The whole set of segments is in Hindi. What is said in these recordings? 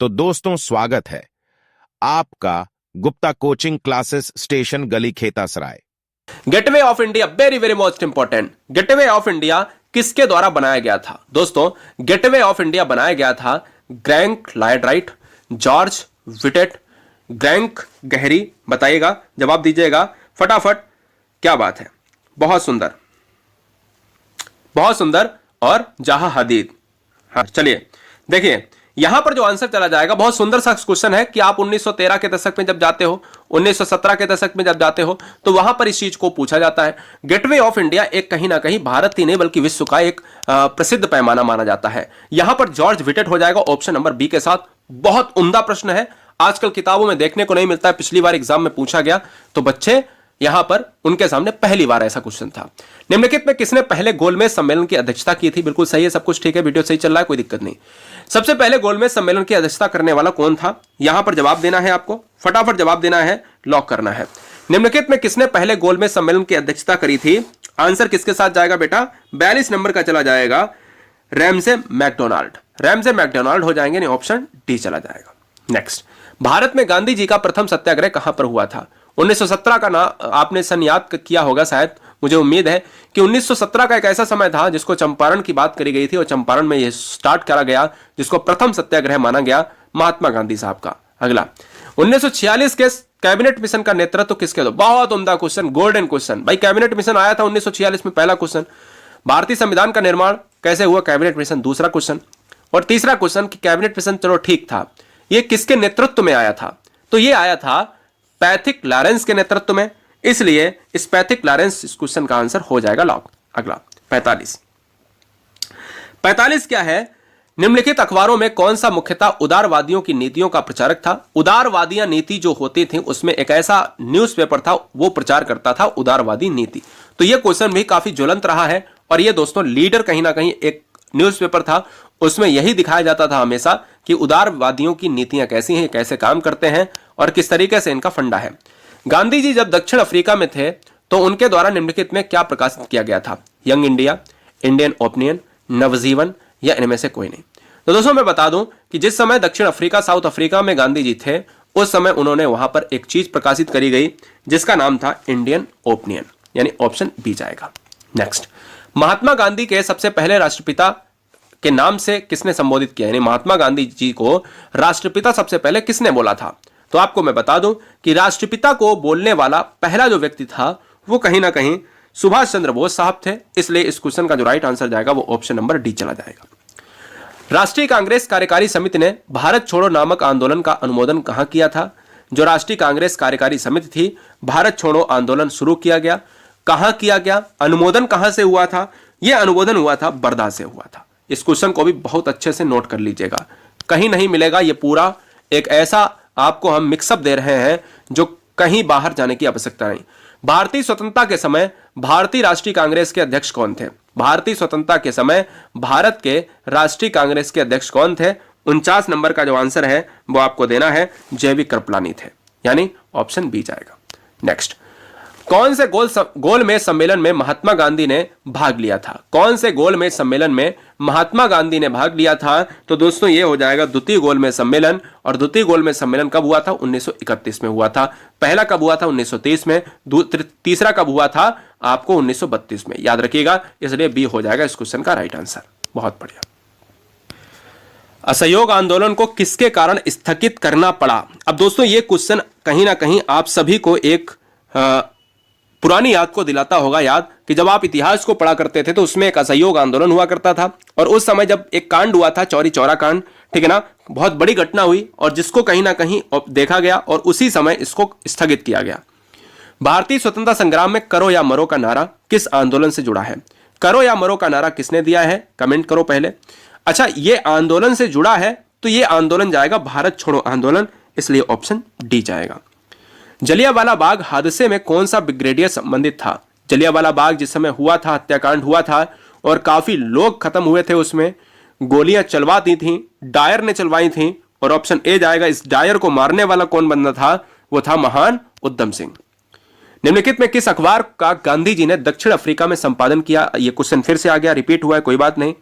तो दोस्तों स्वागत है आपका गुप्ता कोचिंग क्लासेस स्टेशन गली Khetasarai. Gateway of India very very most important. Gateway of India किसके द्वारा बनाया गया था? दोस्तों गेटवे ऑफ इंडिया बनाया गया था ग्रैंक लायडराइट, जॉर्ज विटेट, ग्रैंक गहरी। बताइएगा, जवाब दीजिएगा फटाफट। क्या बात है, बहुत सुंदर बहुत सुंदर। और जहां हदीद। हाँ चलिए देखिए, यहां पर जो आंसर चला जाएगा, बहुत सुंदर सा क्वेश्चन है कि आप 1913 के दशक में जब जाते हो, 1917 के दशक में जब जाते हो, तो वहां पर इस चीज को पूछा जाता है। गेटवे ऑफ इंडिया एक कहीं ना कहीं भारत ही नहीं बल्कि विश्व का एक प्रसिद्ध पैमाना माना जाता है। यहां पर जॉर्ज विटेट हो जाएगा ऑप्शन नंबर बी के साथ। बहुत उम्दा प्रश्न है, आजकल किताबों में देखने को नहीं मिलता है, पिछली बार एग्जाम में पूछा गया, तो बच्चे यहां पर उनके सामने पहली बार ऐसा क्वेश्चन था। निम्नलिखित में किसने पहले गोलमेज सम्मेलन की अध्यक्षता की थी? बिल्कुल सही है, सब कुछ ठीक है, वीडियो सही चल रहा है, कोई दिक्कत नहीं। सबसे पहले गोलमेज सम्मेलन की अध्यक्षता करने वाला कौन था? यहां पर जवाब देना है आपको, फटाफट जवाब देना है, लॉक करना है। निम्नलिखित में किसने पहले गोलमेज सम्मेलन की अध्यक्षता करी थी? आंसर किसके साथ जाएगा बेटा? 42 नंबर का चला जाएगा रैमसे मैकडोनाल्ड। रैमसे मैकडोनाल्ड हो जाएंगे, नहीं ऑप्शन डी चला जाएगा। नेक्स्ट, भारत में गांधी जी का प्रथम सत्याग्रह कहां पर हुआ था? 1917 का ना आपने सन याद किया होगा शायद, मुझे उम्मीद है कि 1917 का एक ऐसा समय था जिसको चंपारण की बात करी गई थी, और चंपारण में यह स्टार्ट करा गया जिसको प्रथम सत्याग्रह माना गया महात्मा गांधी साहब का। अगला, 1946 के कैबिनेट मिशन का नेतृत्व किसके दो? बहुत उम्दा क्वेश्चन, गोल्डन क्वेश्चन भाई। कैबिनेट मिशन आया था 1946 में, पहला क्वेश्चन। भारतीय संविधान का निर्माण कैसे हुआ? कैबिनेट मिशन, दूसरा क्वेश्चन। और तीसरा क्वेश्चन कि कैबिनेट मिशन चलो ठीक था, यह किसके नेतृत्व में आया था? तो यह आया था पैथिक लॉरेंस के नेतृत्व में, इसलिए इस पैथिक लॉरेंस इस क्वेश्चन का आंसर हो जाएगा लॉक। अगला 45 क्या है? निम्नलिखित अखबारों में कौन सा मुख्यतः उदारवादियों की नीतियों का प्रचारक था? उदारवादियां नीति जो होती थी उसमें एक ऐसा न्यूज़पेपर था, वो प्रचार करता था उदारवादी नीति। तो यह क्वेश्चन भी काफी ज्वलंत रहा है, और यह दोस्तों लीडर कहीं ना कहीं एक न्यूज़पेपर था, उसमें यही दिखाया जाता था हमेशा कि उदारवादियों की नीतियां कैसी हैं, कैसे काम करते हैं और किस तरीके से इनका फंडा है। गांधी जी जब दक्षिण अफ्रीका में थे तो उनके द्वारा निम्नलिखित में क्या प्रकाशित किया गया था? यंग इंडिया, इंडियन ओपिनियन, नवजीवन, या इनमें से कोई नहीं। तो दोस्तों मैं बता दूं कि जिस समय दक्षिण अफ्रीका, साउथ अफ्रीका में गांधी जी थे, उस समय उन्होंने वहां पर एक चीज प्रकाशित करी गई जिसका नाम था इंडियन ओपिनियन, यानी ऑप्शन बी जाएगा। नेक्स्ट, महात्मा गांधी के सबसे पहले राष्ट्रपिता के नाम से किसने संबोधित किया? यानी महात्मा गांधी जी को राष्ट्रपिता सबसे पहले किसने बोला था? तो आपको मैं बता दूं कि राष्ट्रपिता को बोलने वाला पहला जो व्यक्ति था वो कहीं ना कहीं सुभाष चंद्र बोस साहब थे, इसलिए इस क्वेश्चन का जो राइट आंसर जाएगा वो ऑप्शन नंबर डी चला जाएगा। राष्ट्रीय कांग्रेस कार्यकारी समिति ने भारत छोड़ो नामक आंदोलन का अनुमोदन कहां किया था? जो राष्ट्रीय कांग्रेस कार्यकारी समिति थी, भारत छोड़ो आंदोलन शुरू किया गया, कहां किया गया? अनुमोदन कहां से हुआ था? यह अनुमोदन हुआ था बर्दा से हुआ था। इस क्वेश्चन को भी बहुत अच्छे से नोट कर लीजिएगा, कहीं नहीं मिलेगा। यह पूरा एक ऐसा आपको हम मिक्सअप दे रहे हैं जो कहीं बाहर जाने की आवश्यकता नहीं। भारतीय स्वतंत्रता के समय भारतीय राष्ट्रीय कांग्रेस के अध्यक्ष कौन थे? भारतीय स्वतंत्रता के समय भारत के राष्ट्रीय कांग्रेस के अध्यक्ष कौन थे? 49 नंबर का जो आंसर है वो आपको देना है, जेवी कृपलानी थे, यानी ऑप्शन बी जाएगा। नेक्स्ट, कौन से गोलमेज सम्मेलन में महात्मा गांधी ने भाग लिया था? कौन से गोलमेज सम्मेलन में महात्मा गांधी ने भाग लिया था? तो दोस्तों ये हो जाएगा द्वितीय गोलमेज सम्मेलन। और द्वितीय गोलमेज सम्मेलन कब हुआ था? 1931 में हुआ था। पहला कब हुआ था? 1930 में। तीसरा कब हुआ था? आपको 1932 में, याद रखिएगा, इसलिए बी हो जाएगा इस क्वेश्चन का राइट आंसर। बहुत बढ़िया। असहयोग आंदोलन को किसके कारण स्थगित करना पड़ा? अब दोस्तों ये क्वेश्चन कहीं ना कहीं आप सभी को एक पुरानी याद को दिलाता होगा, याद कि जब आप इतिहास को पढ़ा करते थे तो उसमें एक असहयोग आंदोलन हुआ करता था, और उस समय जब एक कांड हुआ था, चौरी चौरा कांड, ठीक है ना, बहुत बड़ी घटना हुई और जिसको कहीं ना कहीं देखा गया और उसी समय इसको स्थगित किया गया। भारतीय स्वतंत्रता संग्राम में करो या मरो का नारा किस आंदोलन से जुड़ा है? करो या मरो का नारा किसने दिया है? कमेंट करो पहले। अच्छा, ये आंदोलन से जुड़ा है तो ये आंदोलन जाएगा भारत छोड़ो आंदोलन, इसलिए ऑप्शन डी जाएगा। जलियांवाला बाग हादसे में कौन सा ब्रिगेडियर संबंधित था? जलियांवाला बाग जिस समय हुआ था, हत्याकांड हुआ था और काफी लोग खत्म हुए थे, उसमें गोलियां चलवा दी थी, डायर ने चलवाई थी, और ऑप्शन ए जाएगा। इस डायर को मारने वाला कौन बंदा था? वो था महान उधम सिंह। निम्नलिखित में किस अखबार का गांधी जी ने दक्षिण अफ्रीका में संपादन किया? यह क्वेश्चन फिर से आ गया, रिपीट हुआ है, कोई बात नहीं।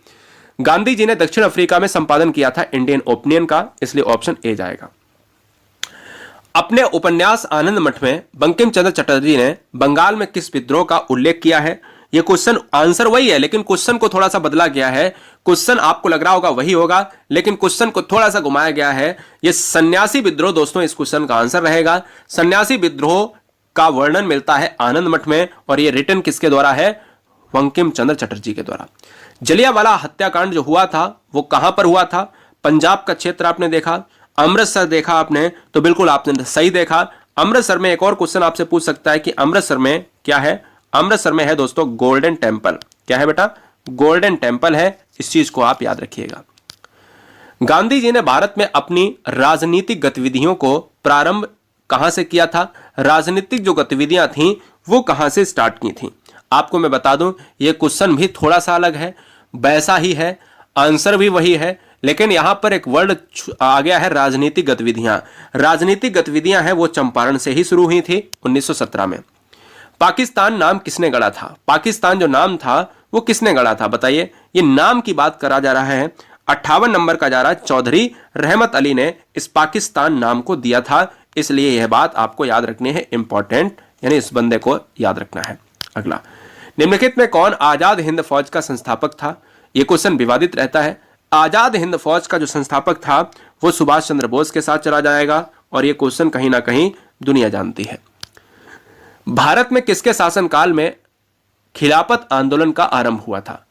गांधी जी ने दक्षिण अफ्रीका में संपादन किया था इंडियन ओपिनियन का, इसलिए ऑप्शन ए जाएगा। अपने उपन्यास आनंद मठ में बंकिम चंद्र चटर्जी ने बंगाल में किस विद्रोह का उल्लेख किया है? यह क्वेश्चन आंसर वही है, लेकिन क्वेश्चन को थोड़ा सा बदला गया है। क्वेश्चन आपको लग रहा होगा वही होगा, लेकिन क्वेश्चन को थोड़ा सा घुमाया गया है। यह सन्यासी विद्रोह दोस्तों इस क्वेश्चन का आंसर रहेगा। सन्यासी विद्रोह का वर्णन मिलता है आनंद मठ में, और यह रिटन किसके द्वारा है? बंकिम चंद्र चटर्जी के द्वारा। जलियांवाला हत्याकांड जो हुआ था वो कहां पर हुआ था? पंजाब का क्षेत्र आपने देखा, अमृतसर देखा आपने, तो बिल्कुल आपने सही देखा। अमृतसर में एक और क्वेश्चन आपसे पूछ सकता है कि अमृतसर में क्या है? अमृतसर में है दोस्तों गोल्डन टेम्पल। क्या है बेटा? गोल्डन टेम्पल है। इस चीज को आप याद रखिएगा। गांधी जी ने भारत में अपनी राजनीतिक गतिविधियों को प्रारंभ कहां से किया था? राजनीतिक जो गतिविधियां थीं वो कहां से स्टार्ट की थी? आपको मैं बता दूं, यह क्वेश्चन भी थोड़ा सा अलग है, वैसा ही है, आंसर भी वही है, लेकिन यहां पर एक वर्ड आ गया है राजनीतिक गतिविधियां। राजनीतिक गतिविधियां हैं वो चंपारण से ही शुरू हुई थी 1917 में। पाकिस्तान नाम किसने गढ़ा था? पाकिस्तान जो नाम था वो किसने गढ़ा था बताइए? ये नाम की बात करा जा रहा है। 58 नंबर का जा रहा है। चौधरी रहमत अली ने इस पाकिस्तान नाम को दिया था, इसलिए यह बात आपको याद रखनी है, इंपॉर्टेंट, यानी इस बंदे को याद रखना है। अगला, निम्नलिखित में कौन आजाद हिंद फौज का संस्थापक था? यह क्वेश्चन विवादित रहता है। आजाद हिंद फौज का जो संस्थापक था वो सुभाष चंद्र बोस के साथ चला जाएगा, और यह क्वेश्चन कहीं ना कहीं दुनिया जानती है। भारत में किसके शासनकाल में खिलाफत आंदोलन का आरंभ हुआ था?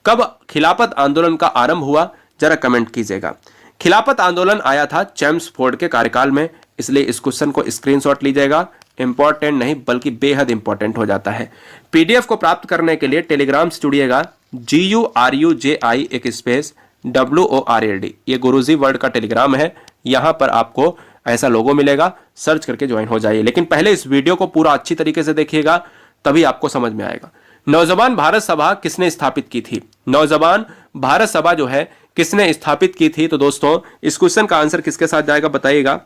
कब खिलाफत आंदोलन का आरंभ हुआ, जरा कमेंट कीजिएगा। खिलाफत आंदोलन आया था चेम्सफोर्ड के कार्यकाल में, इसलिए इस क्वेश्चन को स्क्रीनशॉट लीजिएगा। इंपॉर्टेंट नहीं बल्कि बेहद इंपॉर्टेंट हो जाता है। पीडीएफ को प्राप्त करने के लिए टेलीग्राम से जुड़िएगा, GURUJI एक स्पेस WORLD, ये गुरुजी वर्ड का टेलीग्राम है। यहां पर आपको ऐसा लोगो मिलेगा, सर्च करके ज्वाइन हो जाइए। लेकिन पहले इस वीडियो को पूरा अच्छी तरीके से देखिएगा, तभी आपको समझ में आएगा। नौजवान भारत सभा किसने स्थापित की थी? नौजवान भारत सभा जो है किसने स्थापित की थी? तो दोस्तों इस क्वेश्चन का आंसर किसके साथ जाएगा बताइएगा,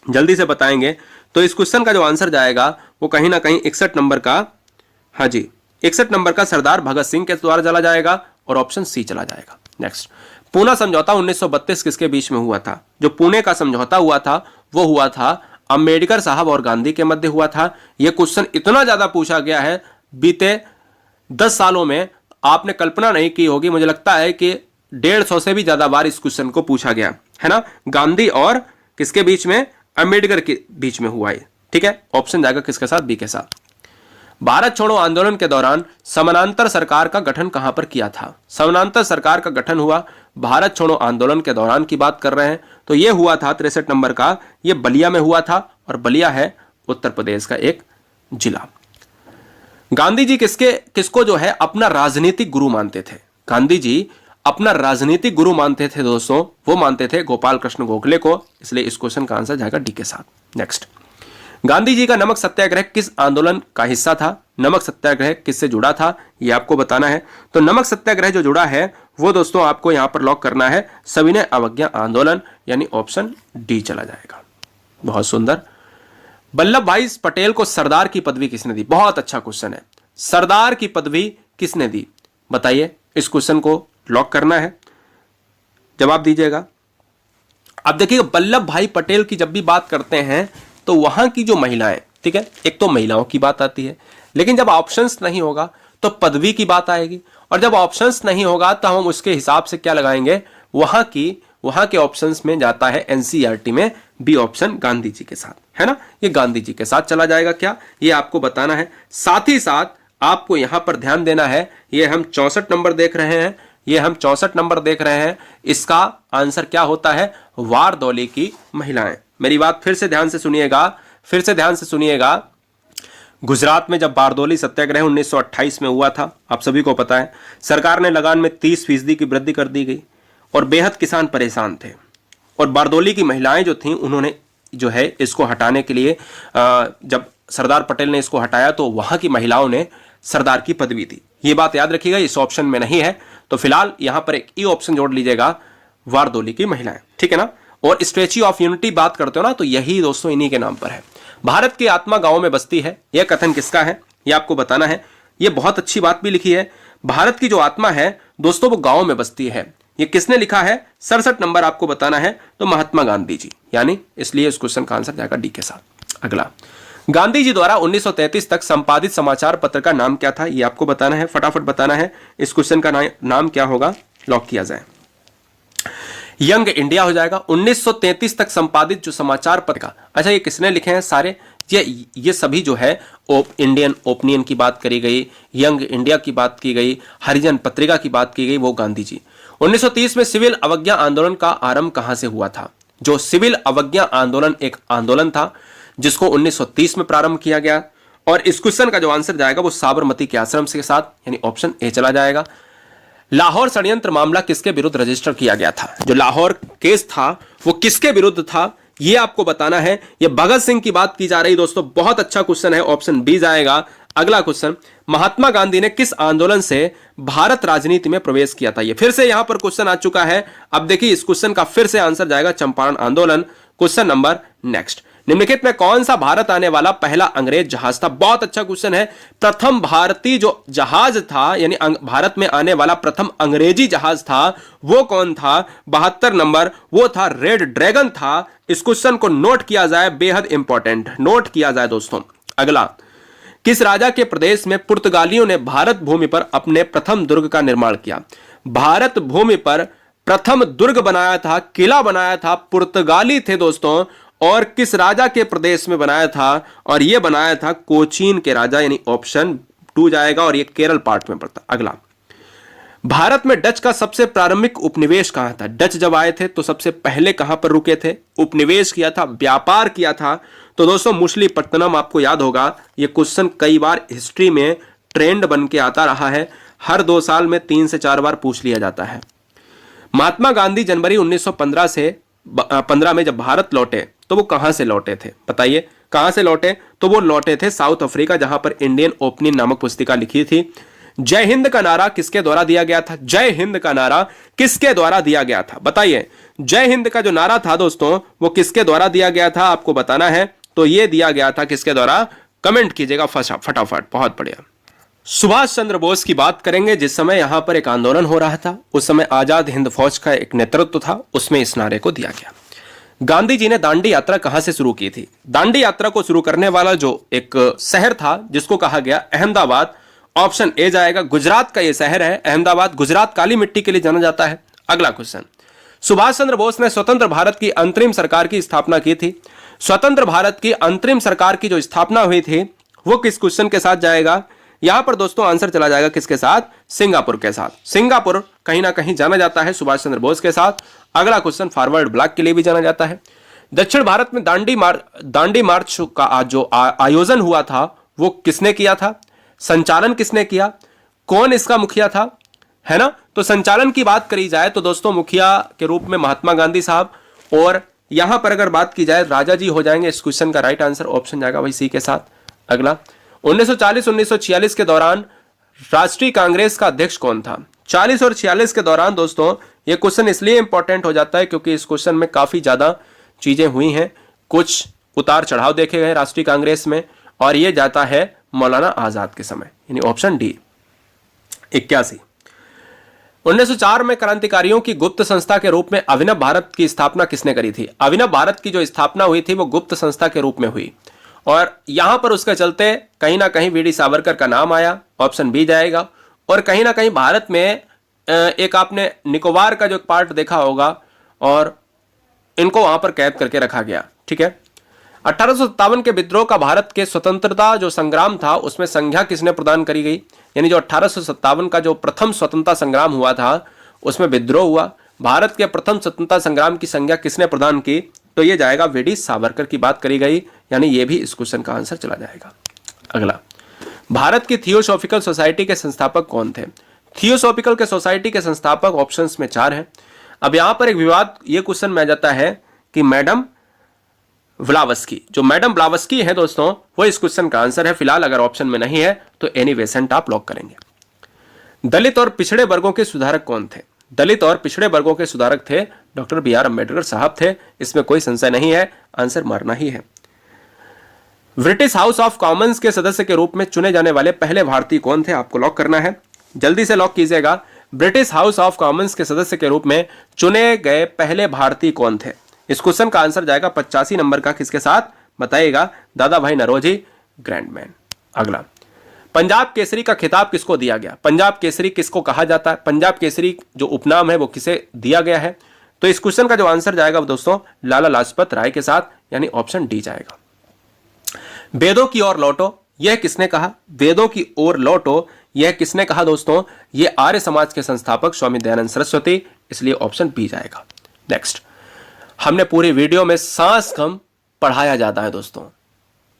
जल्दी से बताएंगे। तो इस क्वेश्चन का जो आंसर जाएगा वो कहीं ना कहीं 61 नंबर का, हाँ जी 61 नंबर का सरदार भगत सिंह के द्वारा चला जाएगा, और ऑप्शन सी चला जाएगा। नेक्स्ट, पूना समझौता 1932 किसके बीच में हुआ था? जो पुणे का समझौता हुआ था वो हुआ था अंबेडकर साहब और गांधी के मध्य हुआ था। यह क्वेश्चन इतना ज्यादा पूछा गया है, बीते 10 सालों में आपने कल्पना नहीं की होगी। मुझे लगता है कि 150 से भी ज्यादा बार इस क्वेश्चन को पूछा गया है ना। गांधी और किसके बीच में? अंबेडकर के बीच में हुआ है। ठीक है, ऑप्शन जाएगा किसके साथ? बी के साथ। भारत छोड़ो आंदोलन के दौरान समानांतर सरकार का गठन कहां पर किया था? समानांतर सरकार का गठन हुआ भारत छोड़ो आंदोलन के दौरान की बात कर रहे हैं, तो यह हुआ था 63 नंबर का, यह बलिया में हुआ था, और बलिया है उत्तर प्रदेश का एक जिला। गांधी जी किसको जो है अपना राजनीतिक गुरु मानते थे? गांधी जी अपना राजनीतिक गुरु मानते थे दोस्तों, वो मानते थे गोपाल कृष्ण गोखले को, इसलिए इस क्वेश्चन का आंसर जाएगा डी के साथ। नेक्स्ट, गांधी जी का नमक सत्याग्रह किस आंदोलन का हिस्सा था? नमक सत्याग्रह किससे जुड़ा था ये आपको बताना है। तो नमक सत्याग्रह जो जुड़ा है वो दोस्तों आपको यहां पर लॉक करना है, सविनय अवज्ञा आंदोलन, यानी ऑप्शन डी चला जाएगा। बहुत सुंदर। वल्लभ भाई पटेल को सरदार की पदवी किसने दी? बहुत अच्छा क्वेश्चन है। सरदार की पदवी किसने दी बताइए? इस क्वेश्चन को लॉक करना है, जवाब दीजिएगा। अब देखिए वल्लभ भाई पटेल की जब भी बात करते हैं तो वहां की जो महिलाएं, ठीक है, एक तो महिलाओं की बात आती है, लेकिन जब ऑप्शंस नहीं होगा तो पदवी की बात आएगी, और जब ऑप्शंस नहीं होगा तो हम उसके हिसाब से क्या लगाएंगे? वहां के ऑप्शंस में जाता है एनसीईआरटी में बी ऑप्शन गांधी जी के साथ, है ना। ये गांधी जी के साथ चला जाएगा क्या, ये आपको बताना है। साथ ही साथ आपको यहां पर ध्यान देना है, ये हम 64 नंबर देख रहे हैं, ये हम 64 नंबर देख रहे हैं, इसका आंसर क्या होता है? वारदौली की महिलाएं। मेरी बात फिर से ध्यान से सुनिएगा, गुजरात में जब बारदौली सत्याग्रह 1928 में हुआ था, आप सभी को पता है, सरकार ने लगान में 30% की वृद्धि कर दी गई और बेहद किसान परेशान थे, और बारदौली की महिलाएं जो थीं उन्होंने जो है इसको हटाने के लिए, जब सरदार पटेल ने इसको हटाया तो वहां की महिलाओं ने सरदार की पदवी दी। ये बात याद रखिएगा, इस ऑप्शन में नहीं है, तो फिलहाल यहां पर एक ई ऑप्शन जोड़ लीजिएगा, वारदौली की महिलाएं, ठीक है ना। और स्टैच्यू ऑफ यूनिटी बात करते हो ना, तो यही दोस्तों इन्हीं के नाम पर है। भारत की आत्मा गांव में बसती है, यह कथन किसका है ये आपको बताना है। यह बहुत अच्छी बात भी लिखी है, भारत की जो आत्मा है दोस्तों वो गांव में बसती है। ये किसने लिखा है? 67 नंबर आपको बताना है, तो महात्मा गांधी जी, यानी इसलिए इस क्वेश्चन का आंसर जाएगा डी के साथ। अगला, गांधी जी द्वारा 1933 तक संपादित समाचार पत्र का नाम क्या था? ये आपको बताना है, फटाफट बताना है। इस क्वेश्चन का नाम क्या होगा? लॉक किया जाए। यंग इंडिया हो जाएगा। 1933 तक संपादित जो समाचार पत्र का, अच्छा ये किसने लिखे हैं सारे? ये सभी जो है इंडियन ओपिनियन की बात करी गई, यंग इंडिया की बात की गई, हरिजन पत्रिका की बात की गई, वो गांधी जी। 1930 में सिविल अवज्ञा आंदोलन का आरंभ कहां से हुआ था? जो सिविल अवज्ञा आंदोलन एक आंदोलन था जिसको 1930 में प्रारंभ किया गया, और इस क्वेश्चन का जो आंसर जाएगा वो साबरमती के आश्रम के साथ, यानी ऑप्शन ए चला जाएगा। लाहौर षड्यंत्र मामला किसके विरुद्ध रजिस्टर किया गया था? जो लाहौर केस था वो किसके विरुद्ध था, ये आपको बताना है। ये भगत सिंह की बात की जा रही दोस्तों, बहुत अच्छा क्वेश्चन है, ऑप्शन बी जाएगा। अगला क्वेश्चन, महात्मा गांधी ने किस आंदोलन से भारत राजनीति में प्रवेश किया था? ये फिर से यहां पर क्वेश्चन आ चुका है। अब देखिए इस क्वेश्चन का फिर से आंसर जाएगा चंपारण आंदोलन। क्वेश्चन नंबर नेक्स्ट, निम्नलिखित में कौन सा भारत आने वाला पहला अंग्रेज जहाज था? बहुत अच्छा क्वेश्चन है। प्रथम भारतीय जो जहाज था, यानी भारत में आने वाला प्रथम अंग्रेजी जहाज था, वो कौन था? 72 नंबर, वो था रेड ड्रैगन था। इस क्वेश्चन को नोट किया जाए, बेहद इंपॉर्टेंट, नोट किया जाए दोस्तों। अगला, किस राजा के प्रदेश में पुर्तगालियों ने भारत भूमि पर अपने प्रथम दुर्ग का निर्माण किया? भारत भूमि पर प्रथम दुर्ग बनाया था, किला बनाया था, पुर्तगाली थे दोस्तों। और किस राजा के प्रदेश में बनाया था? और यह बनाया था कोचीन के राजा, यानी ऑप्शन 2 जाएगा, और यह केरल पार्ट में पड़ता। अगला, भारत में डच का सबसे प्रारंभिक उपनिवेश कहां था? डच जब आए थे तो सबसे पहले कहां पर रुके थे? उपनिवेश किया था, व्यापार किया था। तो दोस्तों मछलीपट्टनम, आपको याद होगा, यह क्वेश्चन कई बार हिस्ट्री में ट्रेंड बन के आता रहा है, हर 2 साल में 3 से 4 बार पूछ लिया जाता है। महात्मा गांधी जनवरी 1915 में जब भारत लौटे तो वो कहां से लौटे थे? बताइए कहां से लौटे? तो वो लौटे थे साउथ अफ्रीका, जहां पर इंडियन ओपिनियन नामक पुस्तिका लिखी थी। जय हिंद का नारा किसके द्वारा दिया गया था? जय हिंद का नारा किसके द्वारा दिया गया था? बताइए, जय हिंद का जो नारा था दोस्तों वो किसके द्वारा दिया गया था? आपको बताना है। तो ये दिया गया था किसके द्वारा? कमेंट कीजिएगा फटाफट। बहुत बढ़िया। सुभाष चंद्र बोस की बात करेंगे। जिस समय यहां पर एक आंदोलन हो रहा था, उस समय आजाद हिंद फौज का एक नेतृत्व था, उसमें इस नारे को दिया गया। गांधी जी ने दांडी यात्रा कहां से शुरू की थी? दांडी यात्रा को शुरू करने वाला जो एक शहर था जिसको कहा गया अहमदाबाद, ऑप्शन ए जाएगा। गुजरात का यह शहर है अहमदाबाद, गुजरात काली मिट्टी के लिए जाना जाता है। अगला क्वेश्चन, सुभाष चंद्र बोस ने स्वतंत्र भारत की अंतरिम सरकार की स्थापना की थी। स्वतंत्र भारत की अंतरिम सरकार की जो स्थापना हुई थी वो किस क्वेश्चन के साथ जाएगा? यहां पर दोस्तों आंसर चला जाएगा किसके साथ? सिंगापुर के साथ। सिंगापुर कहीं ना कहीं जाना जाता है सुभाष चंद्र बोस के साथ। अगला क्वेश्चन, फॉरवर्ड ब्लॉक के लिए भी जाना जाता है। दक्षिण भारत में दांडी मार्च का जो आयोजन हुआ था वो किसने किया था? संचालन किसने किया? कौन इसका मुखिया था? है ना? तो संचालन की बात करी जाए तो दोस्तों मुखिया के रूप में महात्मा गांधी साहब, और यहां पर अगर बात की जाए राजा जी हो जाएंगे। इस क्वेश्चन का राइट आंसर ऑप्शन जाएगा वही सी के साथ। अगला, 1940-1946 के दौरान राष्ट्रीय कांग्रेस का अध्यक्ष कौन था? 40 और 46 के दौरान दोस्तों यह क्वेश्चन इसलिए इंपॉर्टेंट हो जाता है क्योंकि इस क्वेश्चन में काफी ज्यादा चीजें हुई हैं, कुछ उतार चढ़ाव देखे गए राष्ट्रीय कांग्रेस में, और यह जाता है मौलाना आजाद के समय, यानी ऑप्शन डी 81। 1904 में क्रांतिकारियों की गुप्त संस्था के रूप में अभिनव भारत की स्थापना किसने करी थी? अभिनव भारत की जो स्थापना हुई थी वो गुप्त संस्था के रूप में हुई, और यहां पर उसके चलते कहीं ना कहीं वीडी सावरकर का नाम आया, ऑप्शन बी जाएगा। और कहीं ना कहीं भारत में एक आपने निकोबार का जो पार्ट देखा होगा, और इनको वहां पर कैद करके रखा गया। ठीक है, 1857 के विद्रोह का भारत के स्वतंत्रता जो संग्राम था उसमें संज्ञा किसने प्रदान करी गई? यानी जो 1857 का जो प्रथम स्वतंत्रता संग्राम हुआ था उसमें विद्रोह हुआ, भारत के प्रथम स्वतंत्रता संग्राम की संज्ञा किसने प्रदान की? तो ये जाएगा वीडी सावरकर की बात करी गई, यानी ये भी इस क्वेश्चन का आंसर चला जाएगा। अगला, भारत की थियोसॉफिकल सोसाइटी के संस्थापक कौन थे? थियोसॉफिकल के सोसाइटी के संस्थापक ऑप्शंस में 4 हैं। अब यहां पर एक विवाद ये क्वेश्चन में आ जाता है कि मैडम ब्लावस्की, जो मैडम ब्लावस्की है दोस्तों वो इस क्वेश्चन का आंसर है। फिलहाल अगर ऑप्शन में नहीं है तो एनी वेसेंट आप लॉक करेंगे। दलित और पिछड़े वर्गों के सुधारक कौन थे? दलित और पिछड़े वर्गों के सुधारक थे डॉक्टर बी.आर. अम्बेडकर साहब थे, इसमें कोई संशय नहीं है, आंसर मारना ही है। ब्रिटिश हाउस ऑफ कॉमन्स के सदस्य के रूप में चुने जाने वाले पहले भारतीय कौन थे? आपको लॉक करना है, जल्दी से लॉक कीजिएगा। ब्रिटिश हाउस ऑफ कॉमन्स के सदस्य के रूप में चुने गए पहले भारतीय कौन थे? इस क्वेश्चन का आंसर जाएगा 85 नंबर का, किसके साथ बताइएगा? दादा भाई नरोजी ग्रैंडमैन। अगला, पंजाब केसरी का खिताब किसको दिया गया? पंजाब केसरी किसको कहा जाता है? पंजाब केसरी जो उपनाम है वो किसे दिया गया है? तो इस क्वेश्चन का जो आंसर जाएगा दोस्तों लाला लाजपत राय के साथ, यानी ऑप्शन डी जाएगा। वेदों की ओर लौटो, यह किसने कहा? वेदों की ओर लौटो यह किसने कहा दोस्तों? यह आर्य समाज के संस्थापक स्वामी दयानंद सरस्वती, इसलिए ऑप्शन बी जाएगा। नेक्स्ट, हमने पूरी वीडियो में सांस कम पढ़ाया जाता है दोस्तों।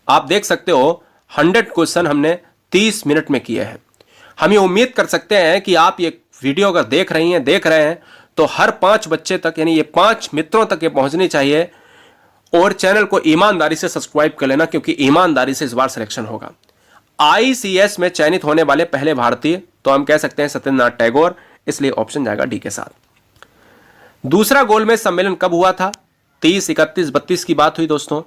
आप देख सकते हो 100 क्वेश्चन हमने 30 मिनट में किए हैं। हम ये उम्मीद कर सकते हैं कि आप ये वीडियो अगर देख रहे हैं तो हर 5 बच्चे तक, यानी ये 5 मित्रों तक ये पहुंचनी चाहिए। और चैनल को ईमानदारी से सब्सक्राइब कर लेना, क्योंकि ईमानदारी से इस बार सिलेक्शन होगा। आईसीएस में चयनित होने वाले पहले भारतीय, तो हम कह सकते हैं सत्येंद्रनाथ टैगोर, इसलिए ऑप्शन जाएगा डी के साथ। दूसरा गोलमेज सम्मेलन कब हुआ था? 30, 31, 32 की बात हुई दोस्तों।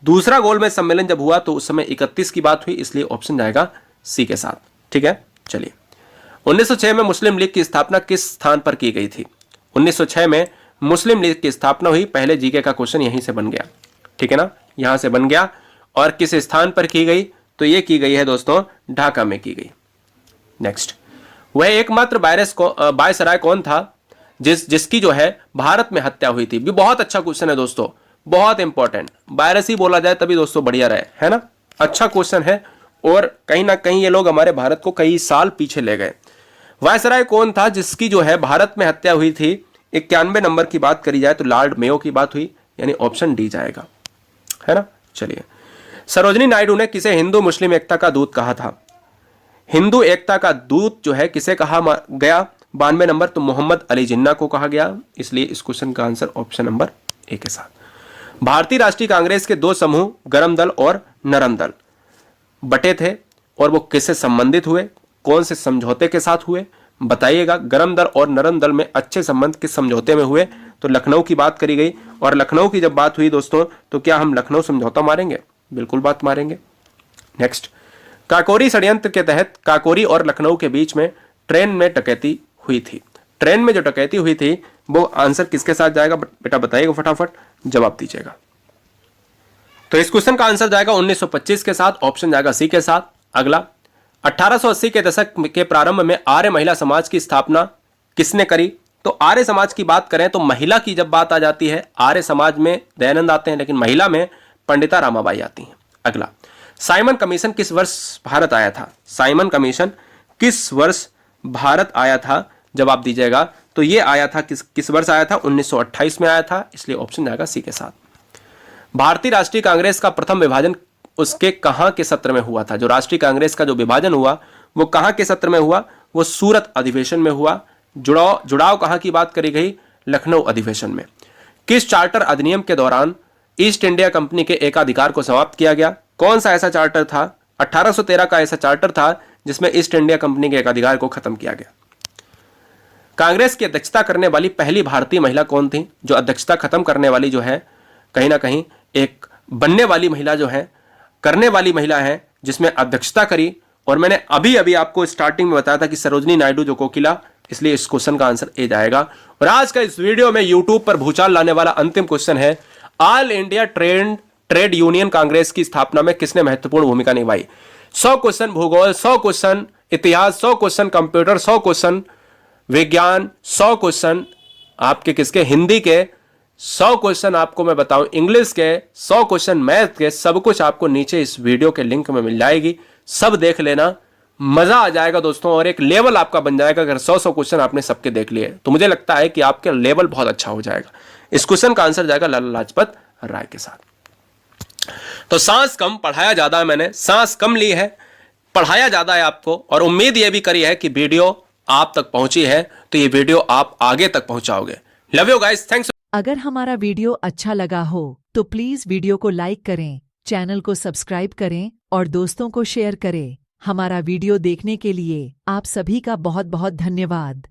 दूसरा गोलमेज सम्मेलन जब हुआ तो उस समय 31 की बात हुई, इसलिए ऑप्शन जाएगा सी के साथ। ठीक है, चलिए। 1906 में मुस्लिम लीग की स्थापना किस स्थान पर की गई थी? 1906 में मुस्लिम लीग की स्थापना हुई। पहले जीके का क्वेश्चन यहीं से बन गया, ठीक है ना, यहां से बन गया। और किस स्थान पर की गई? तो ये की गई है दोस्तों ढाका में की गई। नेक्स्ट, वह एकमात्र वायसराय कौन था जिसकी जो है भारत में हत्या हुई थी? भी बहुत अच्छा क्वेश्चन है दोस्तों, बहुत इंपॉर्टेंट। वायरस ही बोला जाए तभी दोस्तों बढ़िया रहे, है ना। अच्छा क्वेश्चन है और कहीं ना कहीं ये लोग हमारे भारत को कई साल पीछे ले गए। वायसराय कौन था जिसकी जो है भारत में हत्या हुई थी? 91 नंबर की बात करी जाए तो लॉर्ड मेयो की बात हुई, यानी ऑप्शन डी जाएगा, है ना। चलिए, सरोजिनी नायडू ने किसे हिंदू मुस्लिम एकता का दूत कहा था? हिंदू एकता का दूत जो है किसे कहा गया? 92 नंबर, तो मोहम्मद अली जिन्ना को कहा गया, इसलिए इस क्वेश्चन का आंसर ऑप्शन नंबर ए के साथ। भारतीय राष्ट्रीय कांग्रेस के 2 समूह गरम दल और नरम दल बटे थे और वो किससे संबंधित हुए? कौन से समझौते के साथ हुए बताइएगा? गरम दल और नरम दल में अच्छे संबंध किस समझौते में हुए? तो लखनऊ की बात करी गई। और लखनऊ की जब बात हुई दोस्तों, तो क्या हम लखनऊ समझौता मारेंगे? बिल्कुल बात मारेंगे। नेक्स्ट, काकोरी षड्यंत्र के तहत काकोरी और लखनऊ के बीच में ट्रेन में डकैती हुई थी। ट्रेन में जो डकैती हुई थी वो आंसर किसके साथ जाएगा बेटा? बताइएगा, फटाफट जवाब दीजिएगा। तो इस क्वेश्चन का आंसर जाएगा 1925 के साथ, ऑप्शन जाएगा सी के साथ। अगला, 1880 के दशक के प्रारंभ में आर्य महिला समाज की स्थापना किसने करी? तो आर्य समाज की बात करें तो महिला की जब बात आ जाती है, आर्य समाज में दयानंद आते हैं, लेकिन महिला में पंडिता रामाबाई आती हैं। अगला, साइमन कमीशन किस वर्ष भारत आया था? साइमन कमीशन किस वर्ष भारत आया था? जवाब दीजिएगा। तो ये आया था किस वर्ष आया था? 1928 में आया था, इसलिए ऑप्शन जाएगा सी के साथ। भारतीय राष्ट्रीय कांग्रेस का प्रथम विभाजन उसके कहां के सत्र में हुआ था? जो राष्ट्रीय कांग्रेस का जो विभाजन हुआ वो कहां के सत्र में हुआ? वो सूरत अधिवेशन में हुआ। जुड़ाव कहां की बात करी गई? लखनऊ अधिवेशन में। किस चार्टर अधिनियम के दौरान ईस्ट इंडिया कंपनी के एकाधिकार को समाप्त किया गया? कौन सा ऐसा चार्टर था? 1813 का ऐसा चार्टर था जिसमें ईस्ट इंडिया कंपनी के एकाधिकार को खत्म किया गया। कांग्रेस की अध्यक्षता करने वाली पहली भारतीय महिला कौन थी? जो अध्यक्षता खत्म करने वाली जो है, कहीं ना कहीं एक बनने वाली महिला जो है, करने वाली महिला है जिसमें अध्यक्षता करी। और मैंने अभी अभी आपको स्टार्टिंग में बताया था कि सरोजिनी नायडू जो कोकिला, इसलिए इस क्वेश्चन का आंसर ए जाएगा। और आज का इस वीडियो में यूट्यूब पर भूचाल लाने वाला अंतिम क्वेश्चन है, all India trade union Congress की स्थापना में किसने महत्वपूर्ण भूमिका निभाई? 100 क्वेश्चन भूगोल, 100 क्वेश्चन इतिहास, 100 क्वेश्चन कंप्यूटर, 100 क्वेश्चन विज्ञान, 100 क्वेश्चन आपके किसके? हिंदी के, 100 क्वेश्चन आपको मैं बताऊं इंग्लिश के, 100 क्वेश्चन मैथ के। सब कुछ आपको नीचे इस वीडियो के लिंक में मिल जाएगी, सब देख लेना, मजा आ जाएगा दोस्तों। और एक लेवल आपका बन जाएगा। अगर 100 क्वेश्चन आपने सबके देख लिए तो मुझे लगता है कि आपका लेवल बहुत अच्छा हो जाएगा। इस क्वेश्चन का आंसर जाएगा लाला लाजपत राय के साथ। तो सांस कम पढ़ाया ज्यादा है, मैंने सांस कम ली है, पढ़ाया ज्यादा है आपको। और उम्मीद यह भी करी है कि वीडियो आप तक पहुंची है, तो ये वीडियो आप आगे तक पहुंचाओगे। Love you guys, thanks. अगर हमारा वीडियो अच्छा लगा हो तो प्लीज वीडियो को लाइक करें, चैनल को सब्सक्राइब करें और दोस्तों को शेयर करें। हमारा वीडियो देखने के लिए आप सभी का बहुत बहुत धन्यवाद।